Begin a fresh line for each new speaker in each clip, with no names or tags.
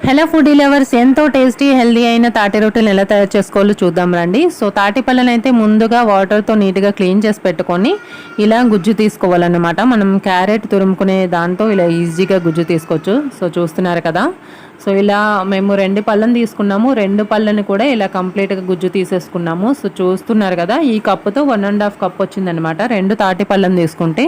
Hello foodie lovers, ఎంతో tasty healthy అయిన తాటి రొట్టెలు ఎలా తయారు చేసుకోవాలో చూద్దాం రండి. సో తాటి పళ్ళని అయితే ముందుగా వాటర్తో నీట్గా క్లీన్ చేసి పెట్టుకొని ఇలా గుజ్జు తీసుకోవాలన్నమాట. మనం క్యారెట్ తురుముకునే దాంతో ఇలా ఈజీగా గుజ్జు తీసుకోవచ్చు. సో చూస్తున్నారు కదా. సో ఇలా మేము 2 పళ్ళని తీసుకున్నాము. 2 పళ్ళని కూడా ఇలా కంప్లీట్గా గుజ్జు తీసేసుకున్నాము. సో చూస్తున్నారు కదా, ఈ కప్పుతో 1.5 కప్ వచ్చిందనమాట. 2 తాటి పళ్ళని తీసుకుంటే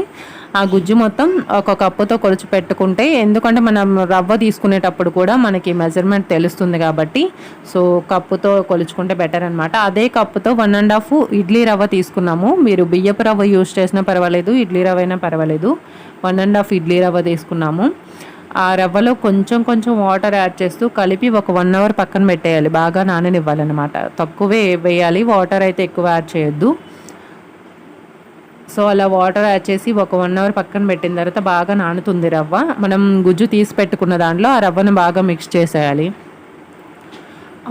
ఆ గుజ్జు మొత్తం ఒక కప్పుతో కొలిచి పెట్టుకుంటే, ఎందుకంటే మనం రవ్వ తీసుకునేటప్పుడు కూడా మనకి మెజర్మెంట్ తెలుస్తుంది కాబట్టి సో కప్పుతో కొలుచుకుంటే బెటర్ అనమాట. అదే కప్పుతో 1.5 ఇడ్లీ రవ్వ తీసుకున్నాము. మీరు బియ్యపు రవ్వ యూజ్ చేసినా పర్వాలేదు, ఇడ్లీ రవ్వ అయినా పర్వాలేదు. 1.5 ఇడ్లీ రవ్వ తీసుకున్నాము. ఆ రవ్వలో కొంచెం కొంచెం వాటర్ యాడ్ చేస్తూ కలిపి ఒక 1 అవర్ పక్కన పెట్టేయాలి. బాగా నాననివ్వాలన్నమాట. తక్కువే వేయాలి, వాటర్ అయితే ఎక్కువ యాడ్ చేయొద్దు. సో అలా వాటర్ యాడ్ చేసి ఒక 1 అవర్ పక్కన పెట్టిన తర్వాత బాగా నానుతుంది రవ్వ. మనం గుజ్జు తీసి పెట్టుకున్న దాంట్లో ఆ రవ్వను బాగా మిక్స్ చేసేయాలి.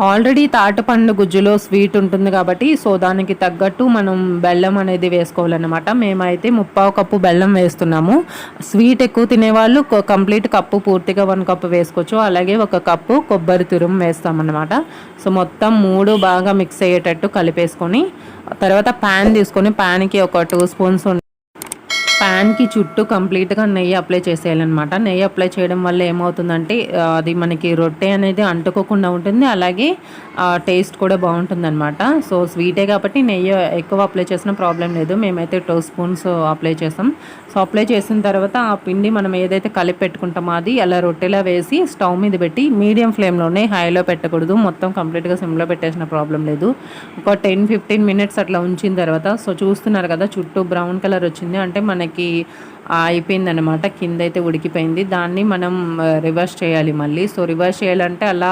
ఆల్రెడీ తాటిపండు గుజ్జులో స్వీట్ ఉంటుంది కాబట్టి సో దానికి తగ్గట్టు మనం బెల్లం అనేది వేసుకోవాలన్నమాట. మేమైతే 3/4 కప్పు బెల్లం వేస్తున్నాము. స్వీట్ ఎక్కువ తినేవాళ్ళు కంప్లీట్ కప్పు పూర్తిగా 1 కప్పు వేసుకోవచ్చు. అలాగే 1 కప్పు కొబ్బరి తురుము వేస్తామన్నమాట. సో మొత్తం 3 బాగా మిక్స్ అయ్యేటట్టు కలిపేసుకొని తర్వాత ప్యాన్ తీసుకొని ప్యాన్కి ఒక 2 స్పూన్స్ ప్యాన్కి చుట్టూ కంప్లీట్గా నెయ్యి అప్లై చేసేయాలన్నమాట. నెయ్యి అప్లై చేయడం వల్ల ఏమవుతుందంటే అది మనకి రొట్టె అనేది అంటుకోకుండా ఉంటుంది, అలాగే టేస్ట్ కూడా బాగుంటుందన్నమాట. సో స్వీటే కాబట్టి నెయ్యి ఎక్కువ అప్లై చేసిన ప్రాబ్లం లేదు. మేమైతే 2 స్పూన్స్ అప్లై చేసాం. సో అప్లై చేసిన తర్వాత ఆ పిండి మనం ఏదైతే కలిపి పెట్టుకుంటామో అది అలా రొట్టెలా వేసి స్టవ్ మీద పెట్టి మీడియం ఫ్లేమ్లోనే, హైలో పెట్టకూడదు. మొత్తం కంప్లీట్గా సిమ్లో పెట్టేసిన ప్రాబ్లం లేదు. ఒక 10-15 మినిట్స్ అట్లా ఉంచిన తర్వాత సో చూస్తున్నారు కదా, చుట్టూ బ్రౌన్ కలర్ వచ్చింది అంటే మనకి అయిపోయిందనమాట. కింద అయితే ఉడికిపోయింది. దాన్ని మనం రివర్స్ చేయాలి మళ్ళీ. సో రివర్స్ చేయాలంటే అలా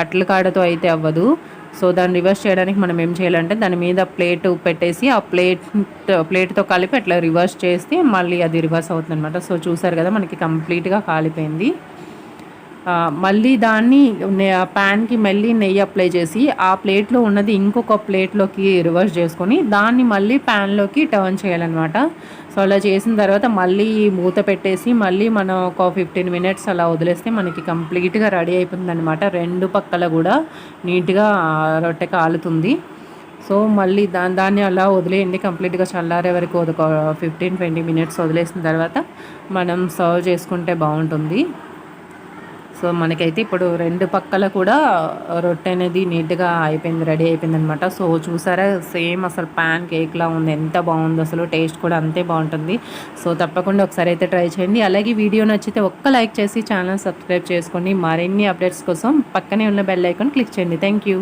అట్ల కాడతో అయితే అవ్వదు. సో దాన్ని రివర్స్ చేయడానికి మనం ఏం చేయాలంటే దాని మీద ప్లేట్ పెట్టేసి ఆ ప్లేట్తో కలిపి అట్లా రివర్స్ చేస్తే మళ్ళీ అది రివర్స్ అవుతుంది అనమాట. సో చూసారు కదా, మనకి కంప్లీట్గా కాలిపోయింది. మళ్ళీ దాన్ని ప్యాన్కి మళ్ళీ నెయ్యి అప్లై చేసి ఆ ప్లేట్లో ఉన్నది ఇంకొక ప్లేట్లోకి రివర్స్ చేసుకొని దాన్ని మళ్ళీ ప్యాన్లోకి టర్న్ చేయాలన్నమాట. సో అలా చేసిన తర్వాత మళ్ళీ మూత పెట్టేసి మళ్ళీ మనం ఒక 15 మినిట్స్ అలా వదిలేస్తే మనకి కంప్లీట్గా రెడీ అయిపోతుందన్నమాట. 2 పక్కల కూడా నీట్గా రొట్టె కాలుతుంది. సో మళ్ళీ దాన్ని అలా వదిలేయండి, కంప్లీట్గా చల్లారే వరకు ఒక 15-20 మినిట్స్ వదిలేసిన తర్వాత మనం సర్వ్ చేసుకుంటే బాగుంటుంది. సో మనకైతే ఇప్పుడు 2 పక్కల కూడా రొట్టె అనేది నీట్గా అయిపోయింది, రెడీ అయిపోయింది అనమాట. సో చూసారా, సేమ్ అసలు ప్యాన్ కేక్లా ఉంది. ఎంత బాగుందో అసలు, టేస్ట్ కూడా అంతే బాగుంటుంది. సో తప్పకుండా ఒకసారి అయితే ట్రై చేయండి. అలాగే వీడియో నచ్చితే ఒక్క లైక్ చేసి ఛానల్ సబ్స్క్రైబ్ చేసుకొని మరిన్ని అప్డేట్స్ కోసం పక్కనే ఉన్న బెల్ ఐకాన్ క్లిక్ చేయండి. Thank you.